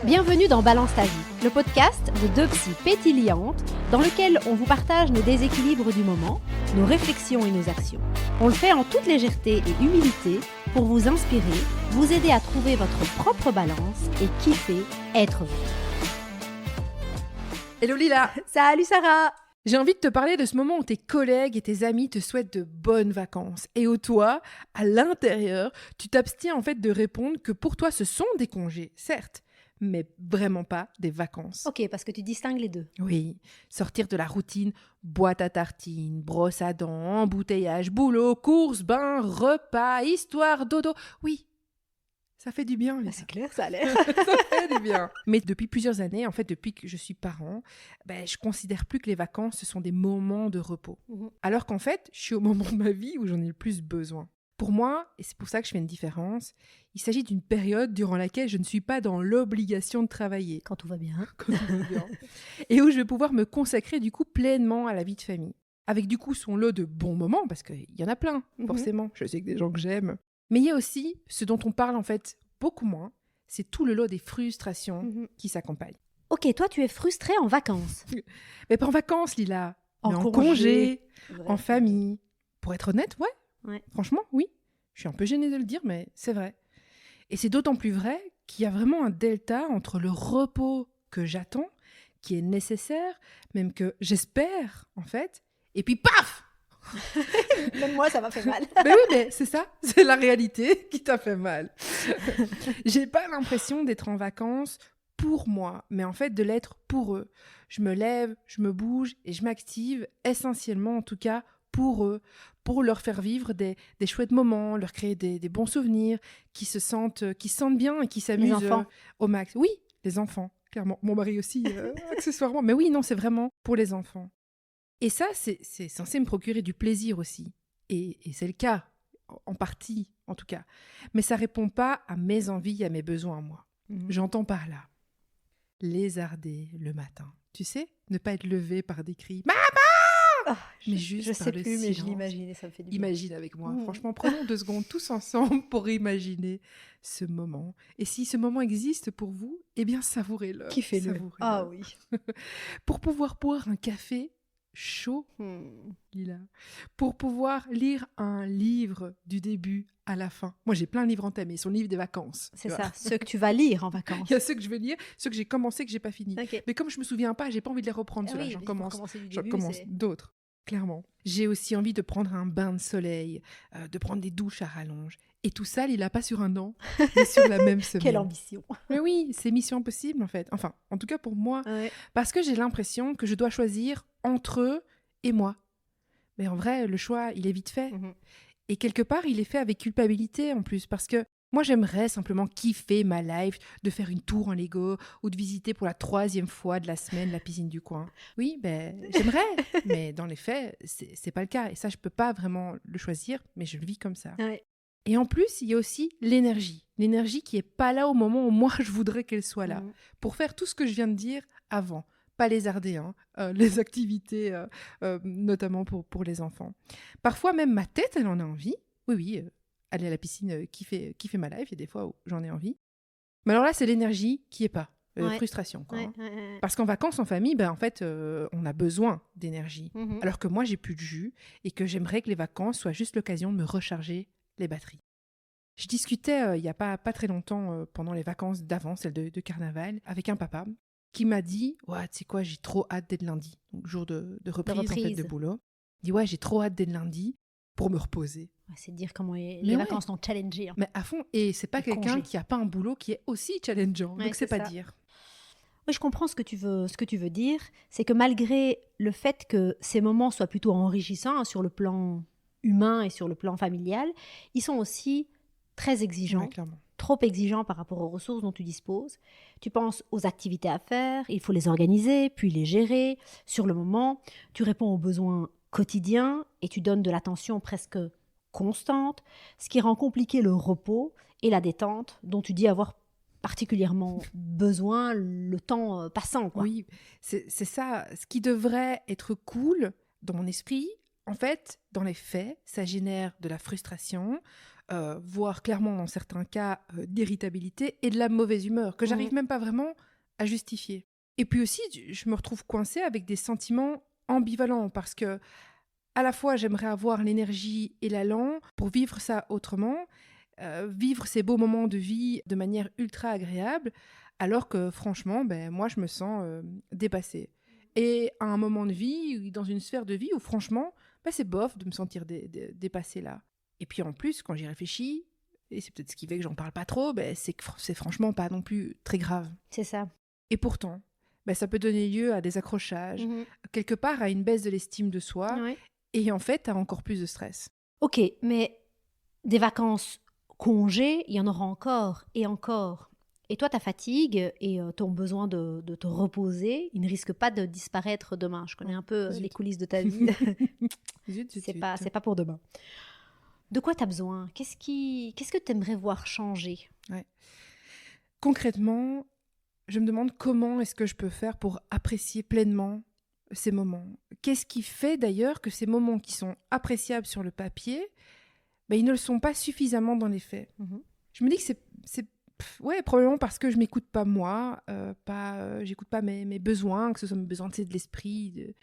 Bienvenue dans Balance ta vie, le podcast de deux psys pétillantes dans lequel on vous partage nos déséquilibres du moment, nos réflexions et nos actions. On le fait en toute légèreté et humilité pour vous inspirer, vous aider à trouver votre propre balance et kiffer être vous. Hello Lila. Salut Sarah. J'ai envie de te parler de ce moment où tes collègues et tes amis te souhaitent de bonnes vacances et où toi, à l'intérieur, tu t'abstiens en fait de répondre que pour toi ce sont des congés, certes, mais vraiment pas des vacances. Ok, parce que tu distingues les deux. Oui, sortir de la routine, boîte à tartines, brosse à dents, embouteillage, boulot, courses, bain, repas, histoire, dodo, oui. Ça fait du bien, Lila. C'est clair, ça a l'air. Ça fait du bien. Mais depuis plusieurs années, en fait, depuis que je suis parent, je considère plus que les vacances, ce sont des moments de repos. Alors qu'en fait, je suis au moment de ma vie où j'en ai le plus besoin. Pour moi, et c'est pour ça que je fais une différence, il s'agit d'une période durant laquelle je ne suis pas dans l'obligation de travailler. Quand tout va bien. Quand tout va bien. Et où je vais pouvoir me consacrer du coup pleinement à la vie de famille. Avec du coup son lot de bons moments, parce qu'il y en a plein, forcément. Je sais que des gens que j'aime. Mais il y a aussi ce dont on parle en fait beaucoup moins, c'est tout le lot des frustrations qui s'accompagnent. Ok, toi tu es frustrée en vacances. Mais pas en vacances, Lila. Mais en congé. En famille. Pour être honnête, ouais. Franchement, oui. Je suis un peu gênée de le dire, mais c'est vrai. Et c'est d'autant plus vrai qu'il y a vraiment un delta entre le repos que j'attends, qui est nécessaire, même que j'espère, en fait, et puis paf! Même moi, ça m'a fait mal. Mais oui, mais c'est ça, c'est la réalité qui t'a fait mal. J'ai pas l'impression d'être en vacances pour moi, mais en fait de l'être pour eux. Je me lève, je me bouge et je m'active essentiellement, en tout cas, pour eux, pour leur faire vivre des chouettes moments, leur créer des bons souvenirs, qui se sentent bien et qui s'amusent au max. Oui, les enfants, clairement. Mon mari aussi, accessoirement. Mais oui, non, c'est vraiment pour les enfants. Et ça, c'est censé me procurer du plaisir aussi. Et c'est le cas, en partie en tout cas. Mais ça répond pas à mes envies, à mes besoins à moi. J'entends par là lézarder le matin. Tu sais, ne pas être levé par des cris « Maman !» Mais juste je par sais le plus, mais je silence. l'imagine et ça me fait du bien. Imagine avec moi. Franchement, prenons 2 secondes tous ensemble pour imaginer ce moment. Et si ce moment existe pour vous, eh bien savourez-le. Kiffez-le. Savourez-le. Ah oui. Pour pouvoir boire un café chaud, Lila, pour pouvoir lire un livre du début à la fin. Moi, j'ai plein de livres entamés, son livre des vacances. C'est ça, ceux que tu vas lire en vacances. Il y a ceux que je vais lire, ceux que j'ai commencé, que j'ai pas fini. Okay. Mais comme je me souviens pas, j'ai pas envie de les reprendre ceux-là. Oui, J'en commence c'est... d'autres, clairement. J'ai aussi envie de prendre un bain de soleil, de prendre des douches à rallonge. Et tout ça, il a pas sur un an, mais sur la même semaine. Quelle ambition. Mais oui, c'est mission impossible en fait. Enfin, en tout cas pour moi. Ouais. Parce que j'ai l'impression que je dois choisir entre eux et moi. Mais en vrai, le choix, il est vite fait. Et quelque part, il est fait avec culpabilité en plus. Parce que moi, j'aimerais simplement kiffer ma life, de faire une tour en Lego ou de visiter pour la 3e fois de la semaine la piscine du coin. Oui, j'aimerais. Mais dans les faits, c'est pas le cas. Et ça, je peux pas vraiment le choisir, mais je le vis comme ça. Ouais. Et en plus, il y a aussi l'énergie. L'énergie qui est pas là au moment où moi, je voudrais qu'elle soit là. Pour faire tout ce que je viens de dire avant. Pas lézarder, les activités, notamment pour les enfants. Parfois, même ma tête, elle en a envie. Oui, aller à la piscine, kiffer ma life. Il y a des fois où j'en ai envie. Mais alors là, c'est l'énergie qui est pas. Frustration, quoi. Parce qu'en vacances, en famille, en fait, on a besoin d'énergie. Alors que moi, j'ai plus de jus et que j'aimerais que les vacances soient juste l'occasion de me recharger les batteries. Je discutais il y a pas très longtemps, pendant les vacances d'avant, celles de carnaval, avec un papa qui m'a dit « Ouais, tu sais quoi, j'ai trop hâte d'être lundi. » Donc, jour de reprise. En fait, de boulot. Il dit « Ouais, j'ai trop hâte d'être lundi pour me reposer. » C'est dire comment les vacances sont challengées. Mais à fond. Et c'est pas quelqu'un qui a pas un boulot qui est aussi challengeant. Donc, c'est pas dire. Oui, je comprends ce que tu veux dire. C'est que malgré le fait que ces moments soient plutôt enrichissants sur le plan humain et sur le plan familial, ils sont aussi très exigeants. Clairement. Trop exigeant par rapport aux ressources dont tu disposes. Tu penses aux activités à faire, il faut les organiser, puis les gérer. Sur le moment, tu réponds aux besoins quotidiens et tu donnes de l'attention presque constante, ce qui rend compliqué le repos et la détente dont tu dis avoir particulièrement besoin le temps passant. Quoi. Oui, c'est ça. Ce qui devrait être cool dans mon esprit, en fait, dans les faits, ça génère de la frustration, voire clairement dans certains cas d'irritabilité et de la mauvaise humeur, que j'arrive même pas vraiment à justifier. Et puis aussi, je me retrouve coincée avec des sentiments ambivalents, parce que à la fois j'aimerais avoir l'énergie et l'allant pour vivre ça autrement, vivre ces beaux moments de vie de manière ultra agréable, alors que franchement, moi je me sens dépassée. Et à un moment de vie, dans une sphère de vie où franchement, c'est bof de me sentir dépassée là. Et puis en plus, quand j'y réfléchis, et c'est peut-être ce qui fait que j'en parle pas trop, c'est que c'est franchement pas non plus très grave. C'est ça. Et pourtant, ça peut donner lieu à des accrochages, quelque part à une baisse de l'estime de soi, et en fait à encore plus de stress. Ok, mais des vacances congés, il y en aura encore et encore. Et toi, ta fatigue et ton besoin de te reposer, il ne risque pas de disparaître demain. Je connais un peu les coulisses de ta vie. C'est pas pour demain. De quoi tu as besoin ? Qu'est-ce que tu aimerais voir changer ? Concrètement, je me demande comment est-ce que je peux faire pour apprécier pleinement ces moments. Qu'est-ce qui fait d'ailleurs que ces moments qui sont appréciables sur le papier, ils ne le sont pas suffisamment dans les faits. Je me dis que c'est probablement parce que je m'écoute pas moi, j'écoute pas mes besoins, que ce soit mes besoins de l'esprit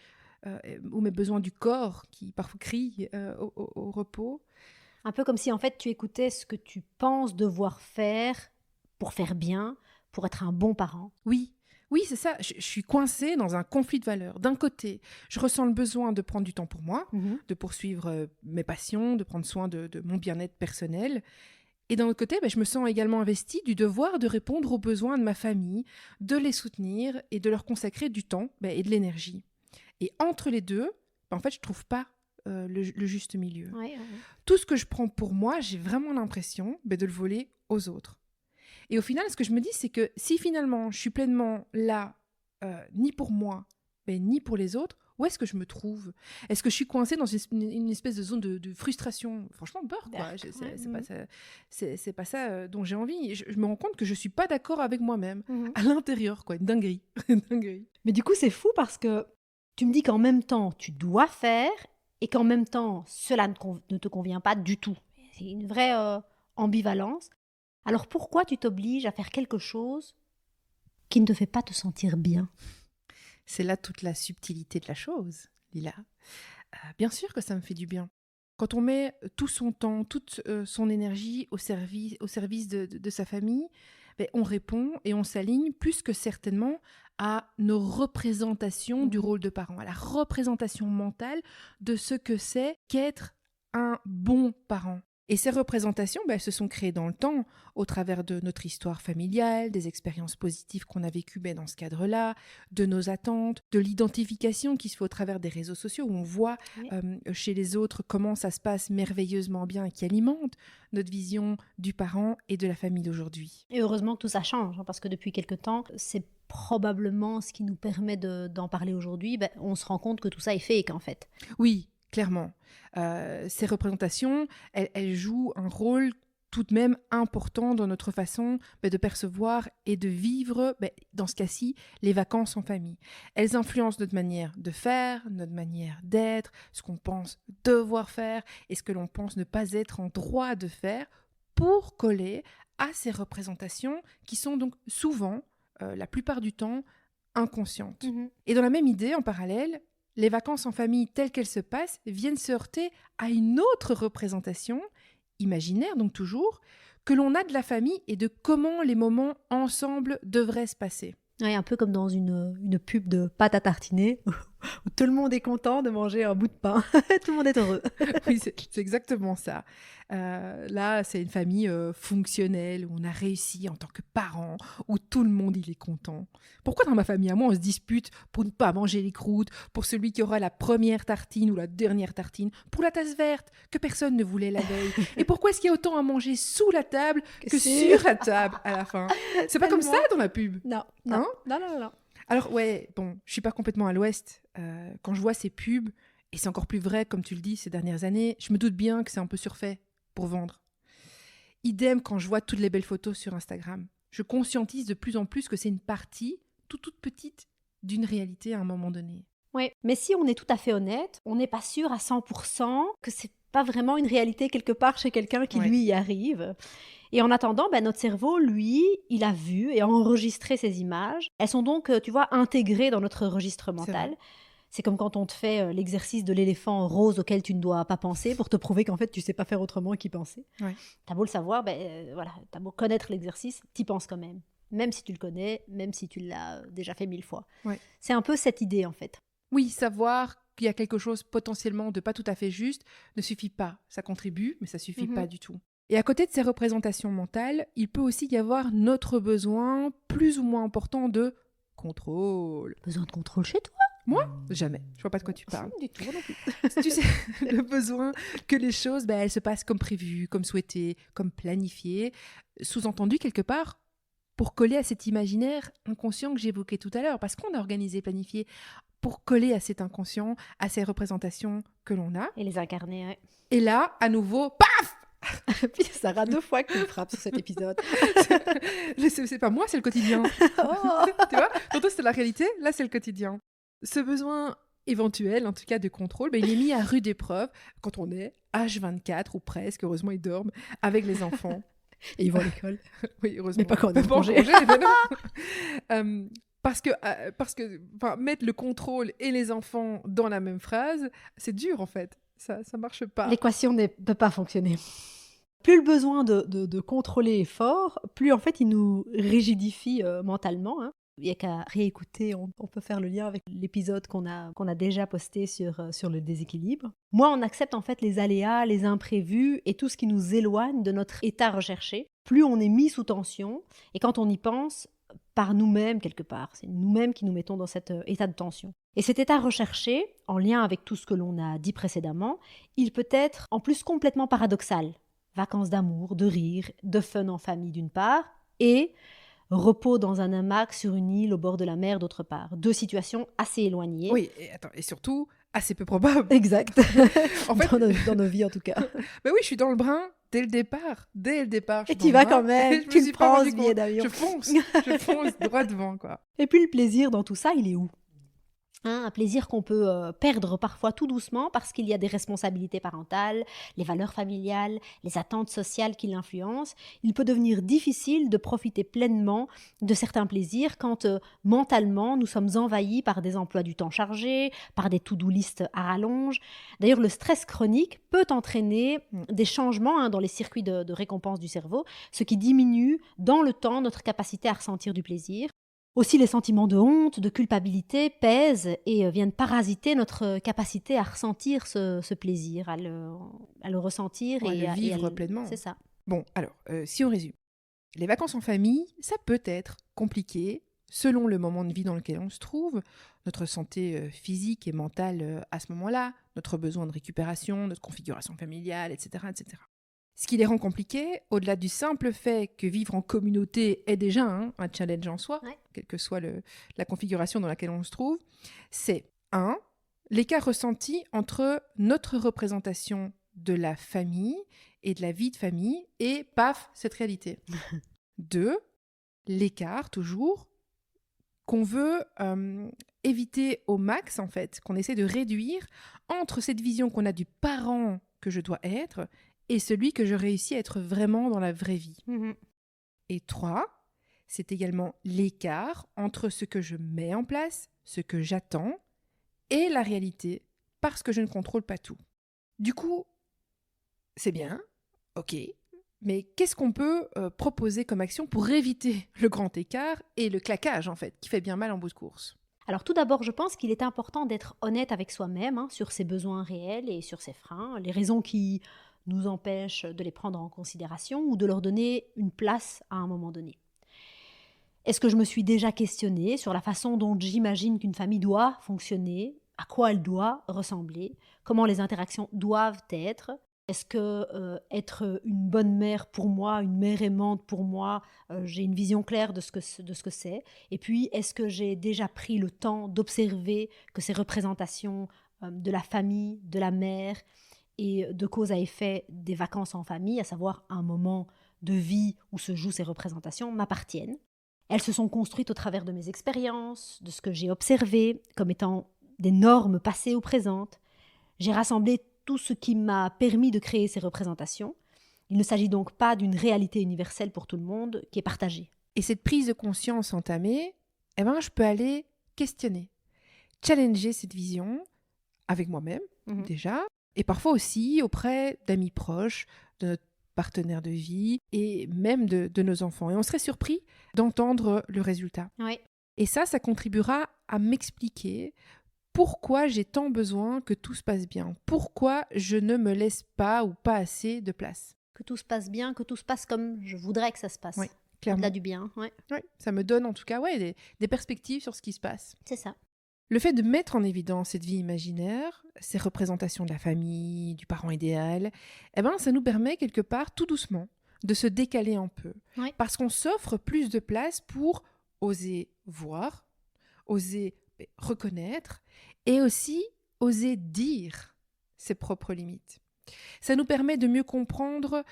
ou mes besoins du corps qui parfois crient au repos. Un peu comme si en fait tu écoutais ce que tu penses devoir faire pour faire bien, pour être un bon parent. Oui, c'est ça. Je suis coincée dans un conflit de valeurs. D'un côté, je ressens le besoin de prendre du temps pour moi, de poursuivre mes passions, de prendre soin de mon bien-être personnel. Et d'un autre côté, je me sens également investie du devoir de répondre aux besoins de ma famille, de les soutenir et de leur consacrer du temps et de l'énergie. Et entre les deux, en fait, je ne trouve pas le juste milieu. Tout ce que je prends pour moi, j'ai vraiment l'impression de le voler aux autres. Et au final, ce que je me dis, c'est que si finalement je suis pleinement là, ni pour moi, ni pour les autres, où est-ce que je me trouve ? Est-ce que je suis coincée dans une espèce de zone de frustration ? Franchement, peur, quoi. C'est pas ça dont j'ai envie. Je me rends compte que je suis pas d'accord avec moi-même, à l'intérieur, quoi. Une dinguerie. Mais du coup, c'est fou parce que tu me dis qu'en même temps, tu dois faire et qu'en même temps, cela ne te convient pas du tout. C'est une vraie ambivalence. Alors pourquoi tu t'obliges à faire quelque chose qui ne te fait pas te sentir bien ? C'est là toute la subtilité de la chose, Lila. Bien sûr que ça me fait du bien. Quand on met tout son temps, toute son énergie au service de sa famille, on répond et on s'aligne plus que certainement à nos représentations du rôle de parent, à la représentation mentale de ce que c'est qu'être un bon parent. Et ces représentations, elles se sont créées dans le temps, au travers de notre histoire familiale, des expériences positives qu'on a vécues dans ce cadre-là, de nos attentes, de l'identification qui se fait au travers des réseaux sociaux, où on voit chez les autres comment ça se passe merveilleusement bien et qui alimente notre vision du parent et de la famille d'aujourd'hui. Et heureusement que tout ça change, parce que depuis quelque temps, c'est probablement ce qui nous permet d'en parler aujourd'hui. On se rend compte que tout ça est fake, en fait. Oui, clairement. Ces représentations, elles jouent un rôle tout de même important dans notre façon de percevoir et de vivre, dans ce cas-ci, les vacances en famille. Elles influencent notre manière de faire, notre manière d'être, ce qu'on pense devoir faire et ce que l'on pense ne pas être en droit de faire pour coller à ces représentations qui sont donc souvent, la plupart du temps, inconscientes. Et dans la même idée, en parallèle, les vacances en famille telles qu'elles se passent viennent se heurter à une autre représentation, imaginaire donc toujours, que l'on a de la famille et de comment les moments ensemble devraient se passer. Ouais, un peu comme dans une pub de pâte à tartiner, où tout le monde est content de manger un bout de pain. Tout le monde est heureux. Oui, c'est exactement ça. Là, c'est une famille fonctionnelle, où on a réussi en tant que parents, où tout le monde il est content. Pourquoi dans ma famille à moi, on se dispute pour ne pas manger les croûtes, pour celui qui aura la première tartine ou la dernière tartine, pour la tasse verte que personne ne voulait la veille ? Et pourquoi est-ce qu'il y a autant à manger sous la table que sur la table à la fin ? C'est pas comme ça dans la pub. Non. Alors je suis pas complètement à l'ouest. Quand je vois ces pubs, et c'est encore plus vrai, comme tu le dis, ces dernières années, je me doute bien que c'est un peu surfait pour vendre. Idem quand je vois toutes les belles photos sur Instagram. Je conscientise de plus en plus que c'est une partie toute petite d'une réalité à un moment donné. Oui, mais si on est tout à fait honnête, on n'est pas sûr à 100% que c'est pas vraiment une réalité quelque part chez quelqu'un qui, Ouais. lui, y arrive. Et en attendant, notre cerveau, lui, il a vu et a enregistré ces images. Elles sont donc, tu vois, intégrées dans notre registre C'est vrai. mental. C'est comme quand on te fait l'exercice de l'éléphant rose auquel tu ne dois pas penser pour te prouver qu'en fait, tu sais pas faire autrement qu'y penser. Ouais. T'as beau le savoir, voilà, t'as beau connaître l'exercice, t'y penses quand même. Même si tu le connais, même si tu l'as déjà fait 1000 fois. Ouais. C'est un peu cette idée, en fait. Oui, savoir qu'il y a quelque chose potentiellement de pas tout à fait juste ne suffit pas. Ça contribue, mais ça suffit pas du tout. Et à côté de ces représentations mentales, il peut aussi y avoir notre besoin plus ou moins important de contrôle. Besoin de contrôle chez toi? Moi? Jamais. Je vois pas de quoi tu parles. Du tout, non plus. Tu sais, le besoin que les choses, elles se passent comme prévu, comme souhaité, comme planifié, sous-entendu quelque part, pour coller à cet imaginaire inconscient que j'évoquais tout à l'heure, parce qu'on a organisé, planifié, pour coller à cet inconscient, à ces représentations que l'on a. Et les incarner, ouais. Et là, à nouveau, paf! Puis Sarah, 2 fois que tu me frappes sur cet épisode. C'est pas moi, c'est le quotidien. Oh. Tu vois? Tantôt c'était la réalité, là c'est le quotidien. Ce besoin éventuel, en tout cas de contrôle, il est mis à rude épreuve quand on est H24 ou presque, heureusement ils dorment, avec les enfants. Et ils vont à l'école. Oui, heureusement. Mais pas quand on est en Pas en congé. mais non. Parce que mettre le contrôle et les enfants dans la même phrase, c'est dur en fait. Ça marche pas. L'équation ne peut pas fonctionner. Plus le besoin de contrôler est fort, plus en fait il nous rigidifie mentalement. Hein. Il n'y a qu'à réécouter, on peut faire le lien avec l'épisode qu'on a déjà posté sur le déséquilibre. Moins on accepte en fait les aléas, les imprévus et tout ce qui nous éloigne de notre état recherché, plus on est mis sous tension. Et quand on y pense, par nous-mêmes quelque part, c'est nous-mêmes qui nous mettons dans cet état de tension. Et cet état recherché, en lien avec tout ce que l'on a dit précédemment, il peut être en plus complètement paradoxal. Vacances d'amour, de rire, de fun en famille d'une part, et repos dans un hamac sur une île au bord de la mer d'autre part. 2 situations assez éloignées. Oui, et surtout assez peu probable. Exact. En fait, dans nos vies en tout cas. Oui, je suis dans le brin dès le départ. Et tu vas quand même, tu le prends ce billet d'avion. Je fonce droit devant, quoi. Et puis le plaisir dans tout ça, il est où ? Un plaisir qu'on peut perdre parfois tout doucement parce qu'il y a des responsabilités parentales, les valeurs familiales, les attentes sociales qui l'influencent. Il peut devenir difficile de profiter pleinement de certains plaisirs quand mentalement nous sommes envahis par des emplois du temps chargés, par des to-do list à rallonge. D'ailleurs, le stress chronique peut entraîner des changements dans les circuits de récompense du cerveau, ce qui diminue dans le temps notre capacité à ressentir du plaisir. Aussi, les sentiments de honte, de culpabilité pèsent et viennent parasiter notre capacité à ressentir ce plaisir, à le ressentir et à le vivre pleinement. C'est ça. Bon, alors, si on résume. Les vacances en famille, ça peut être compliqué selon le moment de vie dans lequel on se trouve, notre santé physique et mentale à ce moment-là, notre besoin de récupération, notre configuration familiale, etc., etc. Ce qui les rend compliqués, au-delà du simple fait que vivre en communauté est déjà un challenge en soi, quelle que soit la configuration dans laquelle on se trouve, c'est 1. L'écart ressenti entre notre représentation de la famille et de la vie de famille et, paf, cette réalité. 2. L'écart, toujours, qu'on veut éviter au max, en fait, qu'on essaie de réduire entre cette vision qu'on a du parent que je dois être et celui que je réussis à être vraiment dans la vraie vie. Et 3, c'est également l'écart entre ce que je mets en place, ce que j'attends, et la réalité, parce que je ne contrôle pas tout. Du coup, c'est bien, ok, mais qu'est-ce qu'on peut proposer comme action pour éviter le grand écart et le claquage, en fait, qui fait bien mal en bout de course ? Alors tout d'abord, je pense qu'il est important d'être honnête avec soi-même sur ses besoins réels et sur ses freins, les raisons qui nous empêche de les prendre en considération ou de leur donner une place à un moment donné. Est-ce que je me suis déjà questionnée sur la façon dont j'imagine qu'une famille doit fonctionner, à quoi elle doit ressembler, comment les interactions doivent être ? Est-ce que être une bonne mère pour moi, une mère aimante pour moi, j'ai une vision claire de ce que c'est ? Et puis, est-ce que j'ai déjà pris le temps d'observer que ces représentations de la famille, de la mère, et de cause à effet des vacances en famille, à savoir un moment de vie où se jouent ces représentations, m'appartiennent. Elles se sont construites au travers de mes expériences, de ce que j'ai observé comme étant des normes passées ou présentes. J'ai rassemblé tout ce qui m'a permis de créer ces représentations. Il ne s'agit donc pas d'une réalité universelle pour tout le monde qui est partagée. Et cette prise de conscience entamée, je peux aller questionner, challenger cette vision avec moi-même déjà, et parfois aussi auprès d'amis proches, de notre partenaire de vie et même de nos enfants. Et on serait surpris d'entendre le résultat. Oui. Et ça contribuera à m'expliquer pourquoi j'ai tant besoin que tout se passe bien, pourquoi je ne me laisse pas ou pas assez de place. Que tout se passe bien, que tout se passe comme je voudrais que ça se passe. Oui, clairement. Au-delà du bien. Ouais. Oui, ça me donne en tout cas des perspectives sur ce qui se passe. C'est ça. Le fait de mettre en évidence cette vie imaginaire, ces représentations de la famille, du parent idéal, ça nous permet quelque part, tout doucement, de se décaler un peu. Oui. Parce qu'on s'offre plus de place pour oser voir, oser reconnaître et aussi oser dire ses propres limites. Ça nous permet de mieux comprendre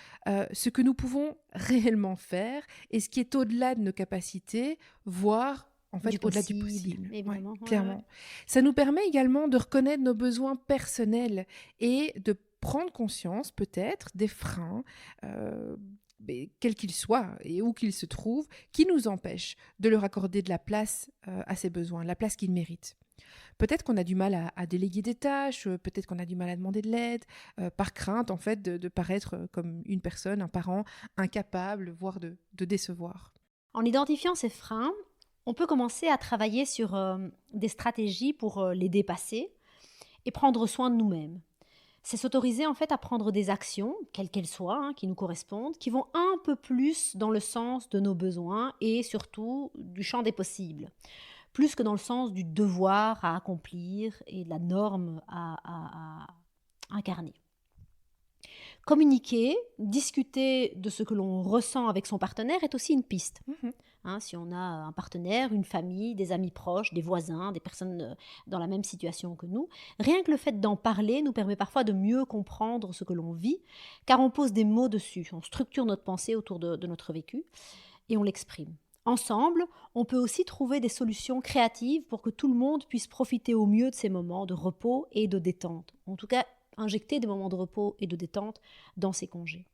ce que nous pouvons réellement faire et ce qui est au-delà de nos capacités, voire en fait au-delà du possible. Évidemment, clairement. Ça nous permet également de reconnaître nos besoins personnels et de prendre conscience peut-être des freins, quels qu'ils soient et où qu'ils se trouvent, qui nous empêchent de leur accorder de la place à ces besoins, la place qu'ils méritent. Peut-être qu'on a du mal à déléguer des tâches, peut-être qu'on a du mal à demander de l'aide, par crainte en fait de paraître comme une personne, un parent incapable, voire de décevoir. En identifiant ces freins, on peut commencer à travailler sur des stratégies pour les dépasser et prendre soin de nous-mêmes. C'est s'autoriser en fait à prendre des actions, quelles qu'elles soient, qui nous correspondent, qui vont un peu plus dans le sens de nos besoins et surtout du champ des possibles, plus que dans le sens du devoir à accomplir et de la norme à incarner. Communiquer, discuter de ce que l'on ressent avec son partenaire est aussi une piste. Si on a un partenaire, une famille, des amis proches, des voisins, des personnes dans la même situation que nous, rien que le fait d'en parler nous permet parfois de mieux comprendre ce que l'on vit, car on pose des mots dessus, on structure notre pensée autour de notre vécu et on l'exprime. Ensemble, on peut aussi trouver des solutions créatives pour que tout le monde puisse profiter au mieux de ces moments de repos et de détente. En tout cas, injecter des moments de repos et de détente dans ces congés.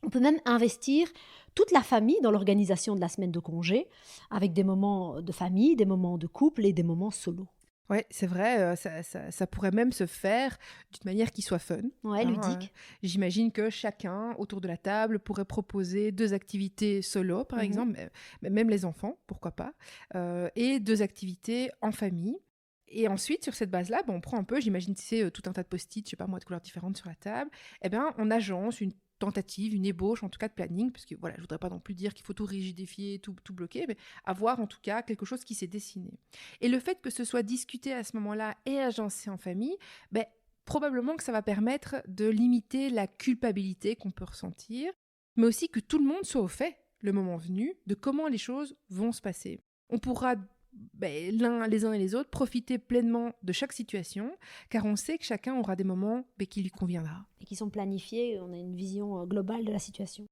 On peut même investir toute la famille dans l'organisation de la semaine de congé, avec des moments de famille, des moments de couple et des moments solo. Oui, c'est vrai, ça pourrait même se faire d'une manière qui soit fun. Ludique. J'imagine que chacun, autour de la table, pourrait proposer 2 activités solo, par exemple, mais même les enfants, pourquoi pas, et 2 activités en famille. Et ensuite, sur cette base-là, on prend un peu, j'imagine, tout un tas de post-it, je sais pas moi, de couleurs différentes sur la table, on agence une tentative, une ébauche en tout cas de planning, parce que voilà, je voudrais pas non plus dire qu'il faut tout rigidifier, tout bloquer, mais avoir en tout cas quelque chose qui s'est dessiné. Et le fait que ce soit discuté à ce moment-là et agencé en famille, probablement que ça va permettre de limiter la culpabilité qu'on peut ressentir, mais aussi que tout le monde soit au fait, le moment venu, de comment les choses vont se passer. On pourra les uns et les autres, profiter pleinement de chaque situation, car on sait que chacun aura des moments qui lui conviendra. Et qui sont planifiés, on a une vision globale de la situation.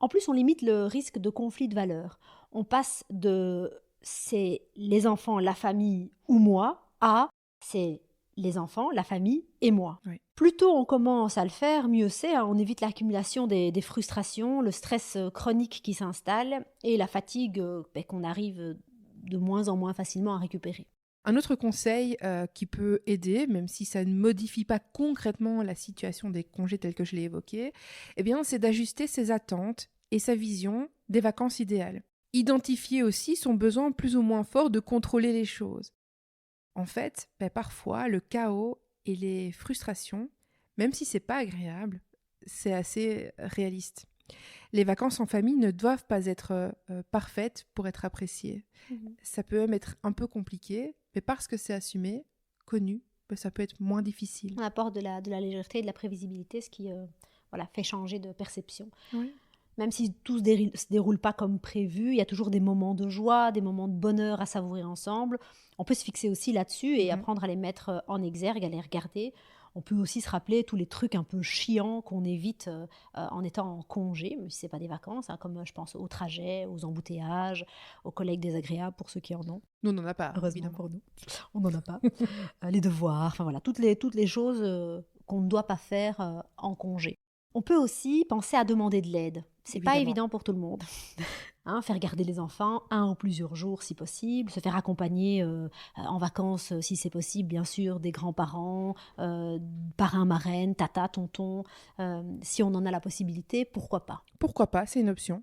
En plus, on limite le risque de conflit de valeurs. On passe de « c'est les enfants, la famille ou moi » à « c'est les enfants, la famille et moi ». Oui. Plus tôt on commence à le faire, mieux c'est. On évite l'accumulation des frustrations, le stress chronique qui s'installe et la fatigue qu'on arrive de moins en moins facilement à récupérer. Un autre conseil qui peut aider, même si ça ne modifie pas concrètement la situation des congés tels que je l'ai évoqué, c'est d'ajuster ses attentes et sa vision des vacances idéales. Identifier aussi son besoin plus ou moins fort de contrôler les choses. En fait, parfois, le chaos et les frustrations, même si c'est pas agréable, c'est assez réaliste. Les vacances en famille ne doivent pas être parfaites pour être appréciées. Ça peut même être un peu compliqué, mais parce que c'est assumé, connu, ça peut être moins difficile. On apporte de la légèreté et de la prévisibilité, ce qui fait changer de perception. Oui. Même si tout se déroule pas comme prévu, il y a toujours des moments de joie, des moments de bonheur à savourer ensemble. On peut se fixer aussi là-dessus et apprendre à les mettre en exergue, à les regarder. On peut aussi se rappeler tous les trucs un peu chiants qu'on évite en étant en congé, même si ce n'est pas des vacances, hein, comme je pense au trajet, aux embouteillages, aux collègues désagréables pour ceux qui en ont. Nous, on n'en a pas, Heureusement évidemment. pour nous, on n'en a pas. Les devoirs, enfin voilà, toutes les choses qu'on ne doit pas faire en congé. On peut aussi penser à demander de l'aide. C'est pas Évidemment. évident pour tout le monde. Faire garder les enfants 1 ou plusieurs jours si possible, se faire accompagner en vacances si c'est possible, bien sûr, des grands-parents, parrains, marraines, tata, tonton. Si on en a la possibilité, pourquoi pas? Pourquoi pas, c'est une option.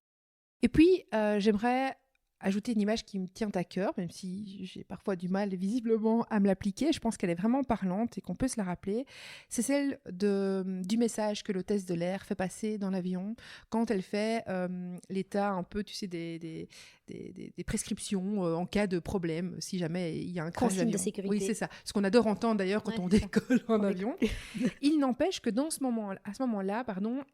Et puis, j'aimerais ajouter une image qui me tient à cœur, même si j'ai parfois du mal visiblement à me l'appliquer. Je pense qu'elle est vraiment parlante et qu'on peut se la rappeler. C'est celle du message que l'hôtesse de l'air fait passer dans l'avion quand elle fait l'état un peu, tu sais, des prescriptions en cas de problème, si jamais il y a un crash Consigne d'avion. de sécurité. Oui, c'est ça. Ce qu'on adore entendre d'ailleurs quand on décolle en avion. Il n'empêche que à ce moment-là,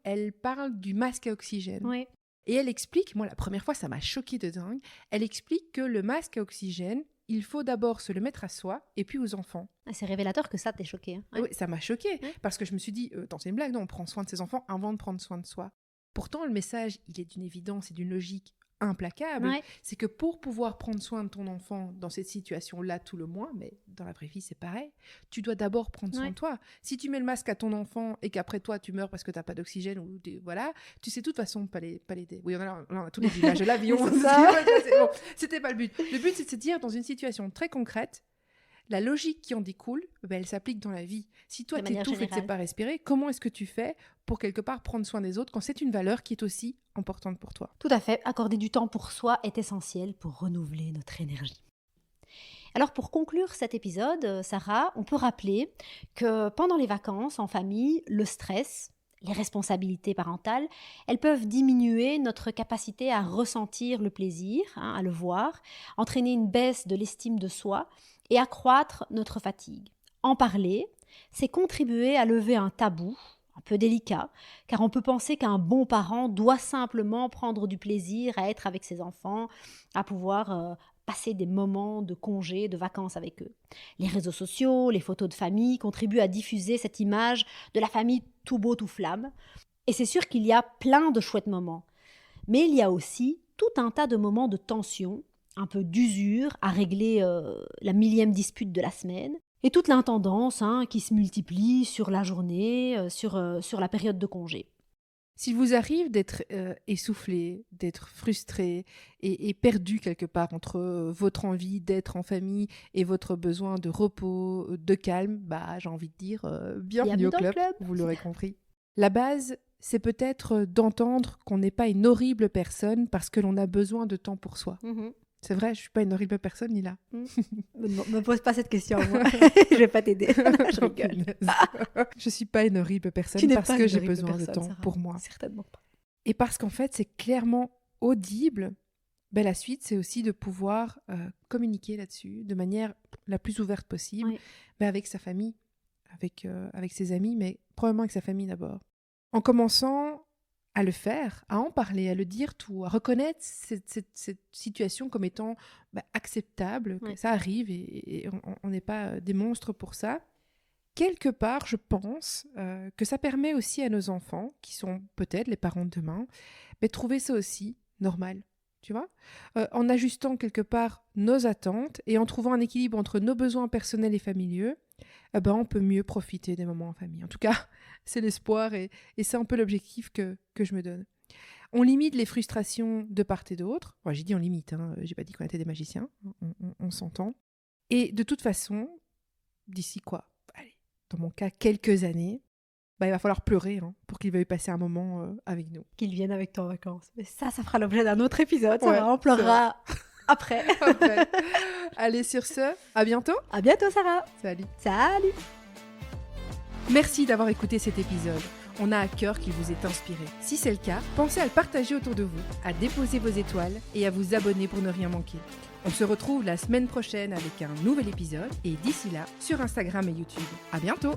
elle parle du masque à oxygène. Oui. Et elle explique, moi la première fois ça m'a choquée de dingue, elle explique que le masque à oxygène, il faut d'abord se le mettre à soi et puis aux enfants. C'est révélateur que ça t'ait choqué. Hein. Oui, ça m'a choquée parce que je me suis dit, attends, c'est une blague, non, on prend soin de ses enfants avant de prendre soin de soi. Pourtant, le message, il est d'une évidence et d'une logique implacable. Ouais. C'est que pour pouvoir prendre soin de ton enfant dans cette situation-là tout le mois, mais dans la vraie vie c'est pareil, tu dois d'abord prendre soin de toi. Si tu mets le masque à ton enfant et qu'après toi tu meurs parce que tu n'as pas d'oxygène, ou voilà, tu sais de toute façon pas l'aider. Oui, on a tous les images de l'avion. Bon, c'était pas le but. Le but c'est de se dire dans une situation très concrète, la logique qui en découle, elle s'applique dans la vie. Si toi, t'étouffes et que tu ne sais pas respirer, comment est-ce que tu fais pour quelque part prendre soin des autres quand c'est une valeur qui est aussi importante pour toi? Tout à fait. Accorder du temps pour soi est essentiel pour renouveler notre énergie. Alors pour conclure cet épisode, Sarah, on peut rappeler que pendant les vacances en famille, le stress, les responsabilités parentales, elles peuvent diminuer notre capacité à ressentir le plaisir, à le voir, entraîner une baisse de l'estime de soi et accroître notre fatigue. En parler, c'est contribuer à lever un tabou un peu délicat, car on peut penser qu'un bon parent doit simplement prendre du plaisir à être avec ses enfants, à pouvoir passer des moments de congé, de vacances avec eux. Les réseaux sociaux, les photos de famille contribuent à diffuser cette image de la famille tout beau, tout flamme. Et c'est sûr qu'il y a plein de chouettes moments. Mais il y a aussi tout un tas de moments de tension, un peu d'usure à régler la millième dispute de la semaine, et toute l'intendance qui se multiplie sur la journée, sur la période de congé. S'il vous arrive d'être essoufflé, d'être frustré et perdu quelque part entre votre envie d'être en famille et votre besoin de repos, de calme, j'ai envie de dire bienvenue au club, vous l'aurez compris. La base, c'est peut-être d'entendre qu'on n'est pas une horrible personne parce que l'on a besoin de temps pour soi. C'est vrai, je suis pas une horrible personne, Lila. Ne me pose pas cette question, moi. Je vais pas t'aider. Je rigole. Je suis pas une horrible personne parce que j'ai besoin de temps pour moi. Certainement pas. Et parce qu'en fait, c'est clairement audible. La suite, c'est aussi de pouvoir communiquer là-dessus de manière la plus ouverte possible, avec sa famille, avec ses amis, mais probablement avec sa famille d'abord. En commençant à le faire, à en parler, à le dire tout, à reconnaître cette situation comme étant acceptable, que ça arrive et on n'est pas des monstres pour ça. Quelque part, je pense que ça permet aussi à nos enfants, qui sont peut-être les parents de demain, de trouver ça aussi normal, tu vois, en ajustant quelque part nos attentes et en trouvant un équilibre entre nos besoins personnels et familiaux, on peut mieux profiter des moments en famille. En tout cas, c'est l'espoir et c'est un peu l'objectif que je me donne. On limite les frustrations de part et d'autre. J'ai dit on limite, j'ai pas dit qu'on était des magiciens, on s'entend. Et de toute façon, d'ici dans mon cas, quelques années, il va falloir pleurer pour qu'il veuille passer un moment avec nous. Qu'il vienne avec toi en vacances. Mais ça fera l'objet d'un autre épisode. On pleurera après. Allez, sur ce, à bientôt. À bientôt, Sarah. Salut. Salut. Merci d'avoir écouté cet épisode. On a à cœur qu'il vous ait inspiré. Si c'est le cas, pensez à le partager autour de vous, à déposer vos étoiles et à vous abonner pour ne rien manquer. On se retrouve la semaine prochaine avec un nouvel épisode et d'ici là, sur Instagram et YouTube. À bientôt!